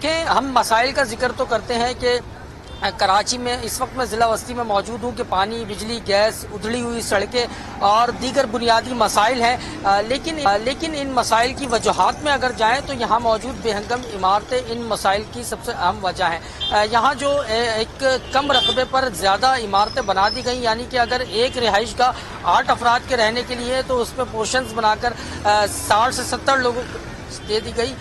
کہ ہم مسائل کا ذکر تو کرتے ہیں کہ کراچی میں اس وقت میں ضلع وسطی میں موجود ہوں کہ پانی، بجلی، گیس، ادھڑی ہوئی سڑکیں اور دیگر بنیادی مسائل ہیں، لیکن ان مسائل کی وجوہات میں اگر جائیں تو یہاں موجود بے ہنگم عمارتیں ان مسائل کی سب سے اہم وجہ ہیں۔ یہاں جو ایک کم رقبے پر زیادہ عمارتیں بنا دی گئیں، یعنی کہ اگر ایک رہائش گاہ 8 افراد کے رہنے کے لیے تو اس میں پورشنز بنا کر 60 سے 70 لوگوں کو دے دی گئی،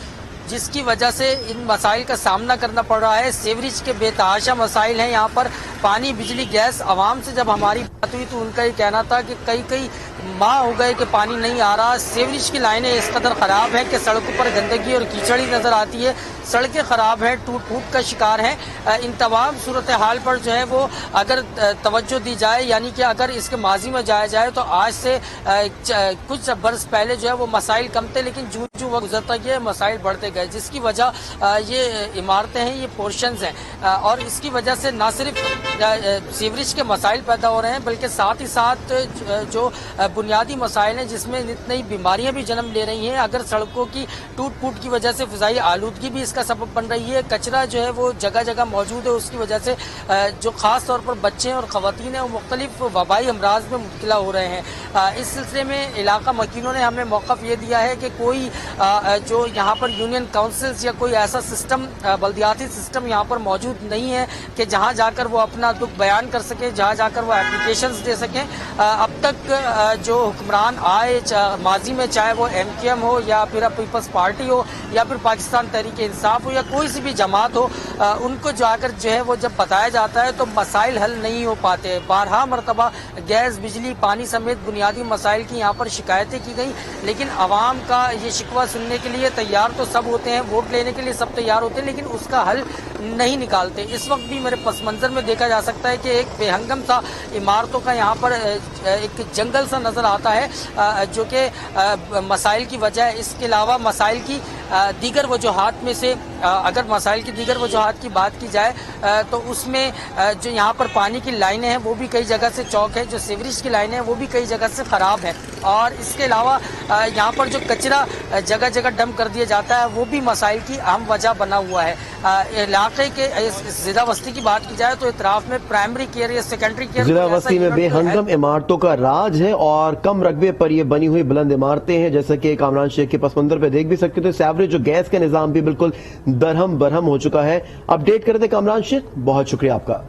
جس کی وجہ سے ان مسائل کا سامنا کرنا پڑ رہا ہے۔ سیوریج کے بے تحاشا مسائل ہیں یہاں پر، پانی، بجلی، گیس۔ عوام سے جب ہماری بات ہوئی تو ان کا یہ کہنا تھا کہ کئی ماہ ہو گئے کہ پانی نہیں آ رہا۔ سیوریج کی لائنیں اس قدر خراب ہیں کہ سڑکوں پر گندگی اور کیچڑ ہی نظر آتی ہے، سڑکیں خراب ہیں، ٹوٹ پھوٹ کا شکار ہیں۔ ان تمام صورتحال پر جو ہے وہ اگر توجہ دی جائے، یعنی کہ اگر اس کے ماضی میں جایا جائے تو آج سے کچھ برس پہلے جو ہے وہ مسائل کم تھے، لیکن جو وقت گزرتا گیا مسائل بڑھتے گئے، جس کی وجہ یہ عمارتیں ہیں، یہ پورشنز ہیں، اور اس کی وجہ سے نہ صرف سیوریج کے مسائل پیدا ہو رہے ہیں بلکہ ساتھ ہی ساتھ جو بنیادی مسائل ہیں جس میں نئی بیماریاں بھی جنم لے رہی ہیں۔ اگر سڑکوں کی ٹوٹ پھوٹ کی وجہ سے فضائی آلودگی بھی اس کا سبب بن رہی ہے، کچرا جو ہے وہ جگہ جگہ موجود ہے، اس کی وجہ سے جو خاص طور پر بچے اور خواتین ہیں وہ مختلف وبائی امراض میں مبتلا ہو رہے ہیں۔ اس سلسلے میں علاقہ مکینوں نے ہمیں موقف یہ دیا ہے کہ کوئی جو یہاں پر یونین کاؤنسلز یا کوئی ایسا سسٹم، بلدیاتی سسٹم یہاں پر موجود نہیں ہے کہ جہاں جا کر وہ اپنا دکھ بیان کر سکیں، جہاں جا کر وہ اپلیکیشنز دے سکیں۔ اب تک جو حکمران آئے ماضی میں، چاہے وہ MKM ہو یا پھر پیپلز پارٹی ہو یا پھر پاکستان تحریک انصاف ہو یا کوئی سی بھی جماعت ہو، ان کو جا کر جو ہے وہ جب بتایا جاتا ہے تو مسائل حل نہیں ہو پاتے۔ بارہا مرتبہ گیس، بجلی، پانی سمیت بنیادی مسائل کی یہاں پر شکایتیں کی گئیں، لیکن عوام کا یہ شکوہ سننے کے لیے تیار تو سب ہوتے ہیں، ووٹ لینے کے لیے سب تیار ہوتے ہیں، لیکن اس کا حل نہیں نکالتے۔ اس وقت بھی میرے پس منظر میں دیکھا جا سکتا ہے کہ ایک بے ہنگم سا عمارتوں کا یہاں پر ایک جنگل سا نظر آتا ہے، جو کہ مسائل کی وجہ ہے۔ اس کے علاوہ مسائل کی دیگر وجوہات میں سے اگر مسائل کی دیگر وجوہات کی بات کی جائے تو اس میں جو یہاں پر پانی کی لائنیں ہیں وہ بھی کئی جگہ سے چوک ہے، جو سیوریج کی لائنیں ہیں وہ بھی کئی جگہ سے خراب ہیں، اور اس کے علاوہ یہاں پر جو کچرا جگہ جگہ ڈمپ کر دیا جاتا ہے وہ بھی مسائل کی اہم وجہ بنا ہوا ہے۔ علاقے کے ضلع وسطی کی بات کی جائے تو اطراف میں پرائمری کیئر یا سیکنڈری کیئر ضلع وسطی میں بے ہنگم عمارتوں کا راج ہے، اور کم رقبے پر یہ بنی ہوئی بلند عمارتیں ہیں، جیسا کہ کامران شیخ کے پس منظر پہ دیکھ بھی سکتے تھے۔ سیوریج جو گیس کا نظام بھی بالکل درہم برہم ہو چکا ہے۔ اپڈیٹ کرتے کامران شیخ، بہت شکریہ آپ کا۔